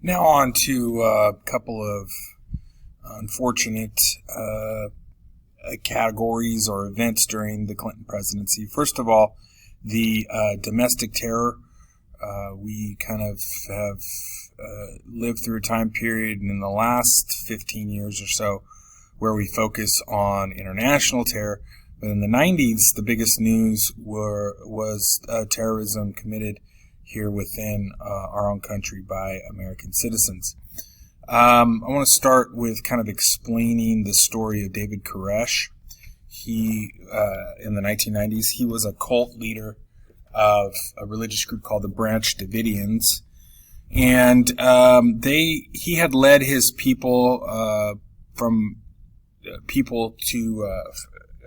Now on to a couple of unfortunate categories or events during the Clinton presidency. First of all, the domestic terror. We kind of have lived through a time period in the last 15 years or so where we focus on international terror. But in the 90s, the biggest news was terrorism committed here within our own country by American citizens. I want to start with kind of explaining the story of David Koresh. He, in the 1990s, he was a cult leader of a religious group called the Branch Davidians. And he had led his people from people to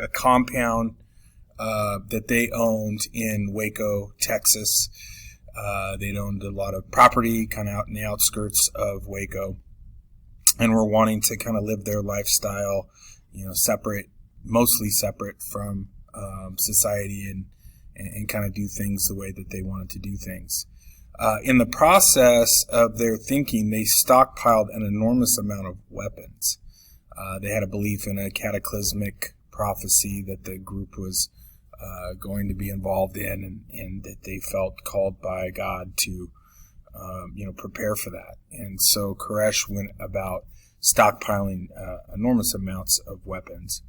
a compound that they owned in Waco, Texas. They'd owned a lot of property kind of out in the outskirts of Waco and were wanting to kind of live their lifestyle, mostly separate from society and kind of do things the way that they wanted to do things. In the process of their thinking, they stockpiled an enormous amount of weapons. They had a belief in a cataclysmic prophecy that the group was going to be involved in, and that they felt called by God to, prepare for that. And so Koresh went about stockpiling enormous amounts of weapons.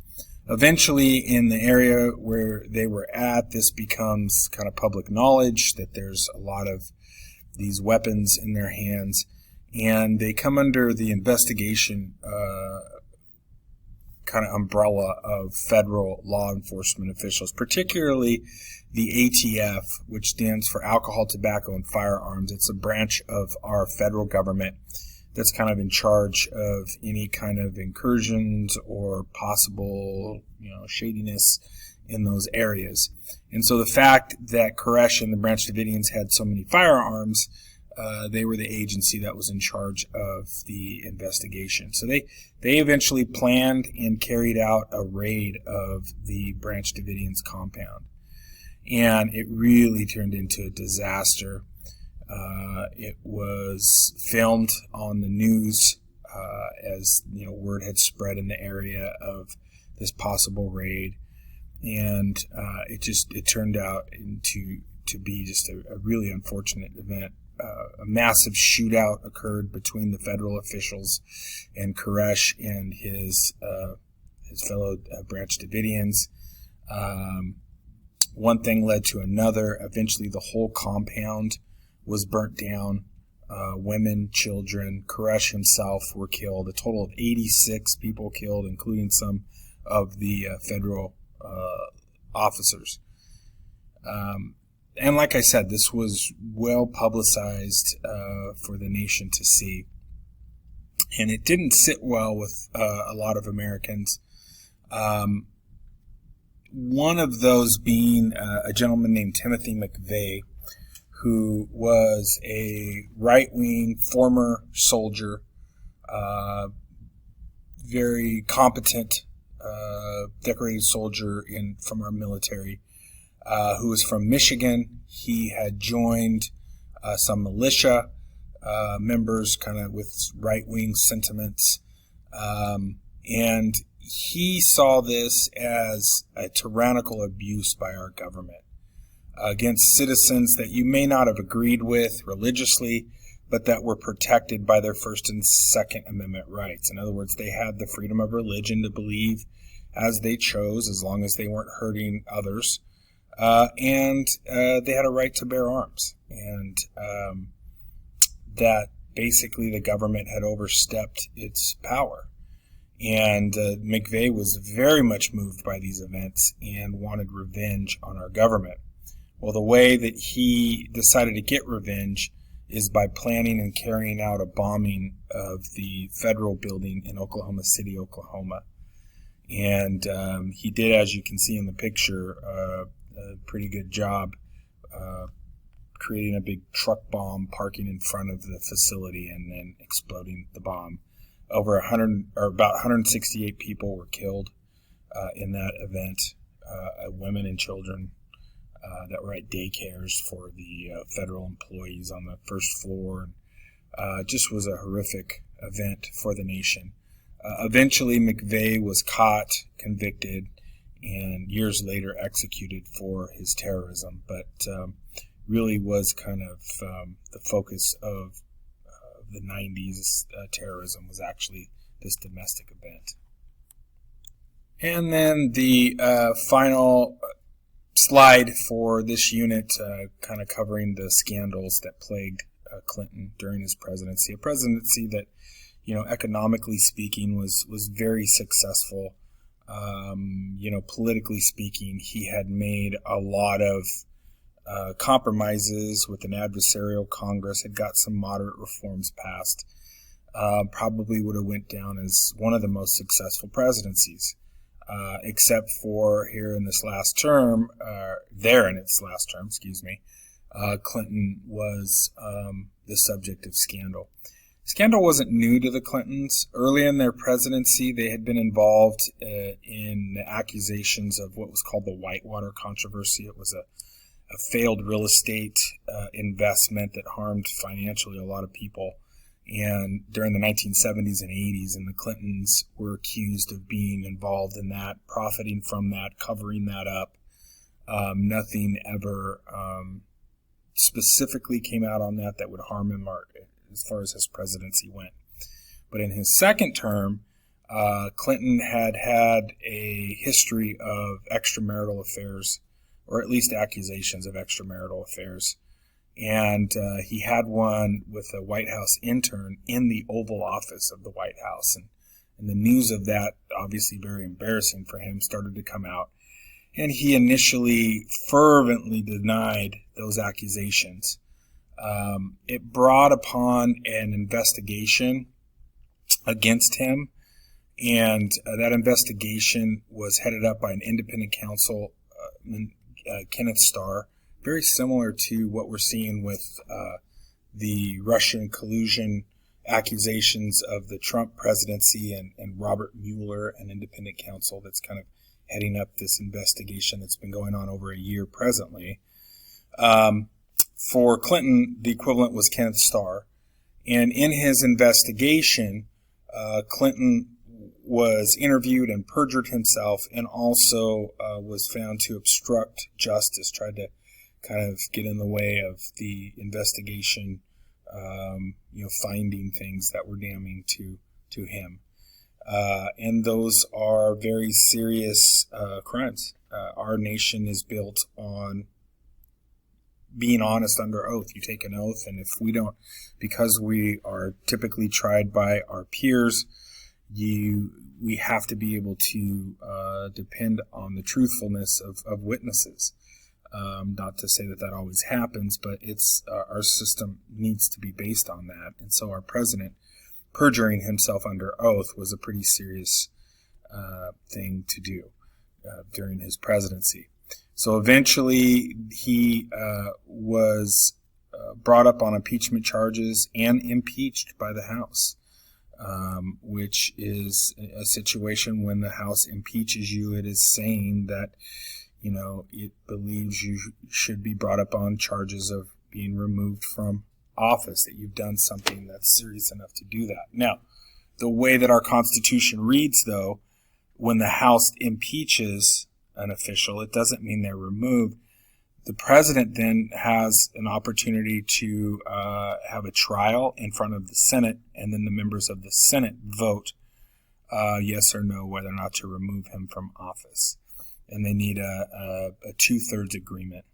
Eventually, in the area where they were at, this becomes kind of public knowledge that there's a lot of these weapons in their hands, and they come under the investigation kind of umbrella of federal law enforcement officials, particularly the ATF, which stands for Alcohol, Tobacco, and Firearms. It's a branch of our federal government that's kind of in charge of any kind of incursions or possible, shadiness in those areas. And so the fact that Koresh and the Branch Davidians had so many firearms, they were the agency that was in charge of the investigation. So they eventually planned and carried out a raid of the Branch Davidians compound. And it really turned into a disaster. It was filmed on the news as word had spread in the area of this possible raid, and it turned out to be just a really unfortunate event. A massive shootout occurred between the federal officials and Koresh and his fellow Branch Davidians. One thing led to another. Eventually, the whole compound was burnt down. Women, children, Koresh himself were killed. A total of 86 people killed, including some of the federal officers. And like I said, this was well publicized for the nation to see. And it didn't sit well with a lot of Americans. One of those being a gentleman named Timothy McVeigh, who was a right-wing former soldier, very competent, decorated soldier from our military, who was from Michigan. He had joined some militia members, kind of with right-wing sentiments, and he saw this as a tyrannical abuse by our government against citizens that you may not have agreed with religiously, but that were protected by their First and Second Amendment rights. In other words, they had the freedom of religion to believe as they chose, as long as they weren't hurting others. And they had a right to bear arms. And that basically the government had overstepped its power. And McVeigh was very much moved by these events and wanted revenge on our government. Well, the way that he decided to get revenge is by planning and carrying out a bombing of the federal building in Oklahoma City, Oklahoma. And he did, as you can see in the picture, a pretty good job creating a big truck bomb, parking in front of the facility, and then exploding the bomb. About 168 people were killed in that event, women and children that were at daycares for the federal employees on the first floor, and just was a horrific event for the nation. Eventually, McVeigh was caught, convicted, and years later executed for his terrorism, but really was kind of the focus of the 90s terrorism was actually this domestic event. And then the final slide for this unit, kind of covering the scandals that plagued Clinton during his presidency. A presidency that, economically speaking, was very successful. Politically speaking, he had made a lot of compromises with an adversarial Congress, had got some moderate reforms passed. Probably would have went down as one of the most successful presidencies, except for here in this last term, Clinton was the subject of scandal. Scandal wasn't new to the Clintons. Early in their presidency, they had been involved in the accusations of what was called the Whitewater controversy. It was a failed real estate investment that harmed financially a lot of people. And during the 1970s and 80s, and the Clintons were accused of being involved in that, profiting from that, covering that up. Nothing ever specifically came out on that would harm him as far as his presidency went. But in his second term, Clinton had a history of extramarital affairs, or at least accusations of extramarital affairs. And he had one with a White House intern in the Oval Office of the White House. And the news of that, obviously very embarrassing for him, started to come out. And he initially fervently denied those accusations. It brought upon an investigation against him, and that investigation was headed up by an independent counsel, Kenneth Starr, very similar to what we're seeing with the Russian collusion accusations of the Trump presidency and Robert Mueller, an independent counsel that's kind of heading up this investigation that's been going on over a year presently. For Clinton, the equivalent was Kenneth Starr. And in his investigation, Clinton was interviewed and perjured himself, and also was found to obstruct justice, tried to kind of get in the way of the investigation, finding things that were damning to him. And those are very serious crimes. Our nation is built on being honest under oath. You take an oath, and if we don't, because we are typically tried by our peers, we have to be able to depend on the truthfulness of witnesses. Not to say that always happens, but it's our system needs to be based on that. And so our president perjuring himself under oath was a pretty serious thing to do during his presidency. So eventually he was brought up on impeachment charges and impeached by the House, which is a situation when the House impeaches you. It is saying that, it believes you should be brought up on charges of being removed from office, that you've done something that's serious enough to do that. Now, the way that our Constitution reads, though, when the House impeaches an official, it doesn't mean they're removed. The president then has an opportunity to have a trial in front of the Senate, and then the members of the Senate vote yes or no whether or not to remove him from office. And they need a 2/3 agreement.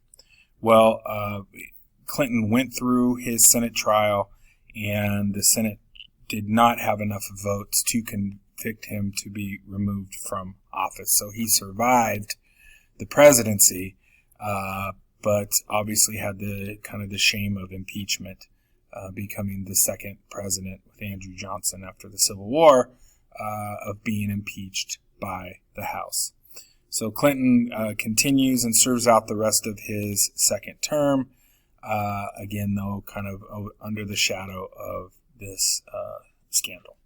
Well, Clinton went through his Senate trial, and the Senate did not have enough votes to convict him to be removed from office. So he survived the presidency, but obviously had the shame of impeachment, becoming the second president with Andrew Johnson after the Civil War, of being impeached by the House. So Clinton continues and serves out the rest of his second term, again, though, kind of under the shadow of this scandal.